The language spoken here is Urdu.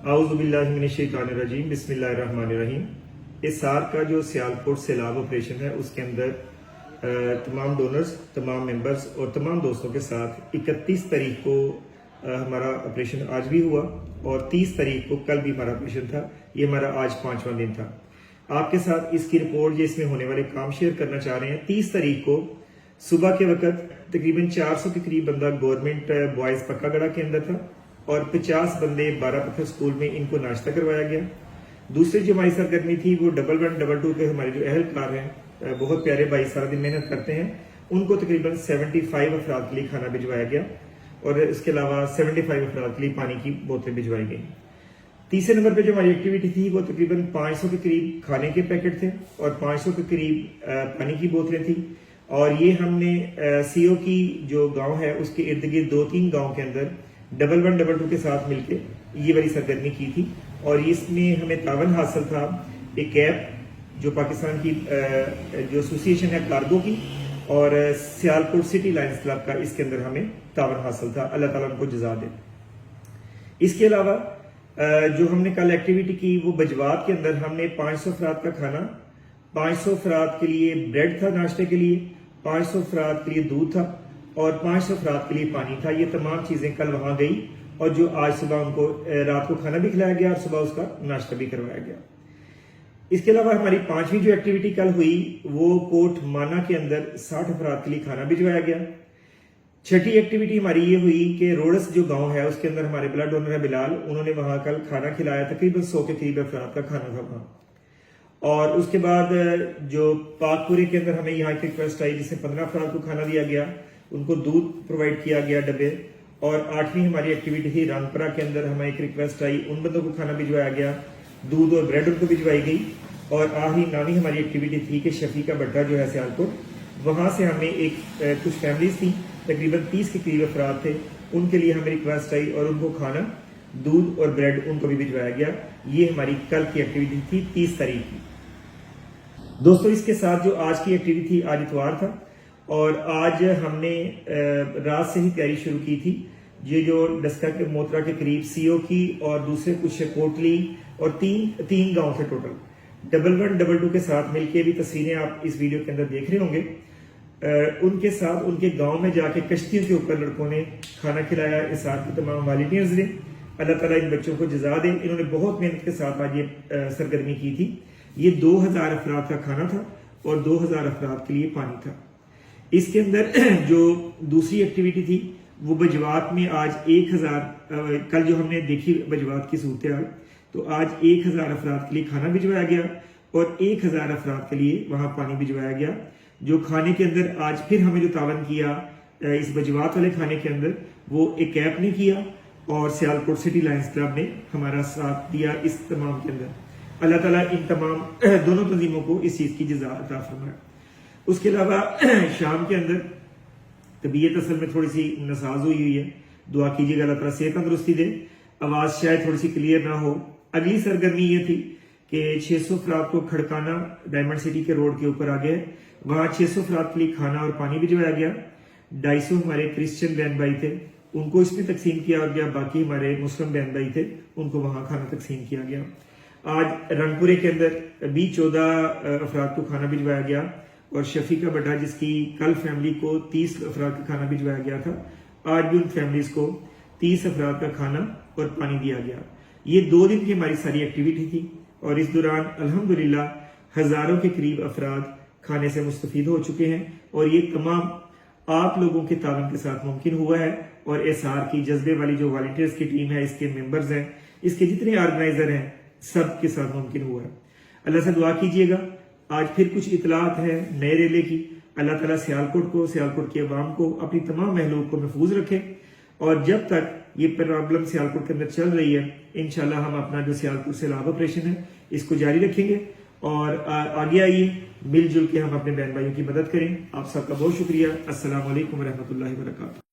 اعوذ باللہ من الشیطان الرجیم، بسم اللہ الرحمن الرحیم۔ اس سار کا جو سیالکوٹ سیلاب آپریشن ہے اس کے اندر تمام ڈونرز، تمام ممبرز اور تمام دوستوں کے ساتھ 31 تاریخ کو ہمارا آپریشن آج بھی ہوا اور 30 تاریخ کو کل بھی ہمارا آپریشن تھا۔ یہ ہمارا آج 5واں دن تھا۔ آپ کے ساتھ اس کی رپورٹ اس میں ہونے والے کام شیئر کرنا چاہ رہے ہیں۔ 30 تاریخ کو صبح کے وقت تقریباً 400 کے قریب بندہ گورنمنٹ بوائز پکا گڑا کے اندر تھا اور 50 بندے 12 پتھر سکول میں ان کو ناشتہ کروایا گیا۔ دوسری جو ہماری سرگرمی تھی وہ 1112 کے ہمارے جو اہلکار ہیں، بہت پیارے بھائی، سارا دن محنت کرتے ہیں، ان کو تقریباً 75 افراد کے لیے کھانا بھجوایا گیا اور اس کے علاوہ 75 افراد کے لیے پانی کی بوتلیں بھجوائی گئیں۔ تیسرے نمبر پہ جو ہماری ایکٹیویٹی تھی وہ تقریباً 500 کے قریب کھانے کے پیکٹ تھے اور 500 کے قریب پانی کی بوتلیں تھیں، اور یہ ہم نے سی او کی جو گاؤں ہے اس کے ارد گرد 2-3 گاؤں کے اندر 1112 کے ساتھ مل کے یہ بڑی سرگرمی کی تھی، اور اس میں ہمیں تعاون حاصل تھا ایک کیب جو پاکستان کی جو ایسوسی ایشن ہے کارگو کی، اور سیالکوٹ سٹی لائنز کلب کا اس کے اندر ہمیں تعاون حاصل تھا۔ اللہ تعالیٰ ان کو جزا دے۔ اس کے علاوہ جو ہم نے کل ایکٹیویٹی کی وہ بجوات کے اندر ہم نے 500 افراد کا کھانا، 500 افراد کے لیے بریڈ تھا ناشتے کے لیے، 500 افراد کے لیے دودھ تھا اور 500 افراد کے لیے پانی تھا۔ یہ تمام چیزیں کل وہاں گئی اور جو آج صبح ان کو رات کو کھانا بھی کھلایا گیا اور صبح اس کا ناشتہ بھی کروایا گیا۔ اس کے علاوہ ہماری 5ویں جو ایکٹیویٹی کل ہوئی وہ کوٹ مانا کے اندر 60 افراد کے لیے کھانا بھجوایا گیا۔ 6ٹھی ایکٹیویٹی ہماری یہ ہوئی کہ روڈس جو گاؤں ہے اس کے اندر ہمارے بلڈ ڈونر ہے بلال، انہوں نے وہاں کل کھانا کھلایا، تقریباً 100 کے قریب افراد کا کھانا تھا وہاں۔ اور اس کے بعد جو پاک پورے کے اندر ہمیں یہاں ایک ریکویسٹ آئی جس سے 15 افراد کو کھانا دیا گیا، ان کو دودھ پرووائڈ کیا گیا ڈبے۔ اور 8ویں ہماری ایکٹیویٹی تھی رانگپرا کے اندر، ہمیں ایک ریکویسٹ آئی، ان بندوں کو کھانا بھجوایا گیا، دودھ اور بریڈ ان کو بھجوائی گئی۔ اور آخری 9ویں ہماری ایکٹیویٹی تھی کہ شفیع کا بٹا جو ہے سیالکوٹ، وہاں سے ہمیں کچھ فیملیز تھیں، تقریباً 30 کے قریب افراد تھے، ان کے لیے ہمیں ریکویسٹ آئی اور ان کو کھانا، دودھ اور بریڈ ان کو بھی بھجوایا گیا۔ یہ ہماری کل کی ایکٹیویٹی تھی 30 تاریخ کی۔ دوستو اس کے ساتھ جو آج کی ایکٹیویٹی تھی، آج اتوار تھا اور آج ہم نے رات سے ہی تیاری شروع کی تھی۔ یہ جو ڈسکا کے موترا کے قریب سی او کی اور دوسرے کچھ کوٹلی اور تین گاؤں تھے ٹوٹل، 1112 کے ساتھ مل کے بھی تصویریں آپ اس ویڈیو کے اندر دیکھ رہے ہوں گے۔ ان کے ساتھ ان کے گاؤں میں جا کے کشتیوں کے اوپر لڑکوں نے کھانا کھلایا۔ اس ساتھ کے تمام والنٹیئرز نے، اللہ تعالیٰ ان بچوں کو جزا دے، انہوں نے بہت محنت کے ساتھ آج یہ سرگرمی کی تھی۔ یہ 2000 افراد کا کھانا تھا اور 2000 افراد کے لیے پانی تھا۔ اس کے اندر جو دوسری ایکٹیویٹی تھی وہ بجوات میں آج 1000، کل جو ہم نے دیکھی بجوات کی صورتحال، تو آج 1000 افراد کے لیے کھانا بھجوایا گیا اور 1000 افراد کے لیے وہاں پانی بھجوایا گیا۔ جو کھانے کے اندر آج پھر ہمیں جو تعاون کیا اس بجوات والے کھانے کے اندر، وہ ایک کیپ نے کیا اور سیالکوٹ سٹی لائنز کلب نے ہمارا ساتھ دیا اس تمام کے اندر۔ اللہ تعالیٰ ان تمام دونوں تنظیموں کو اس چیز کی جزا عطا فرمائے۔ اس کے علاوہ شام کے اندر طبیعت اصل میں تھوڑی سی نساز ہوئی ہے، دعا کیجیے گا اللہ تعالیٰ صحت تندرستی دے، آواز شاید تھوڑی سی کلیئر نہ ہو۔ اگلی سرگرمی یہ تھی کہ 600 افراد کو کھڑکانا ڈائمنڈ سٹی کے روڈ کے اوپر آگے، وہاں 600 افراد کے لیے کھانا اور پانی بھجوایا گیا۔ 250 ہمارے کرسچن بہن بھائی تھے، ان کو اس میں تقسیم کیا گیا، باقی ہمارے مسلم بہن بھائی تھے، ان کو وہاں کھانا تقسیم کیا گیا۔ آج رنگپورے کے اندر بھی 14 افراد کو کھانا بھجوایا گیا، اور شفیع کا بٹا جس کی کل فیملی کو 30 افراد کا کھانا بھجوایا گیا تھا، آج بھی ان فیملیز کو 30 افراد کا کھانا اور پانی دیا گیا۔ یہ 2 دن کی ہماری ساری ایکٹیویٹی تھی اور اس دوران الحمدللہ ہزاروں کے قریب افراد کھانے سے مستفید ہو چکے ہیں، اور یہ تمام آپ لوگوں کے تعاون کے ساتھ ممکن ہوا ہے، اور ایسار کی جذبے والی جو والنٹیئرز کی ٹیم ہے، اس کے ممبرز ہیں، اس کے جتنے آرگنائزر ہیں، سب کے ساتھ ممکن ہوا ہے۔ اللہ سے دعا کیجیے گا۔ آج پھر کچھ اطلاعات ہیں نئے ریلے کی۔ اللہ تعالیٰ سیالکوٹ کو، سیالکوٹ کی عوام کو، اپنی تمام مخلوق کو محفوظ رکھے، اور جب تک یہ پرابلم سیالکوٹ کے اندر چل رہی ہے انشاءاللہ ہم اپنا جو سیالکوٹ سیلاب آپریشن ہے اس کو جاری رکھیں گے، اور آگے آئیے مل جل کے ہم اپنے بہن بھائیوں کی مدد کریں۔ آپ سب کا بہت شکریہ۔ السلام علیکم ورحمۃ اللہ وبرکاتہ۔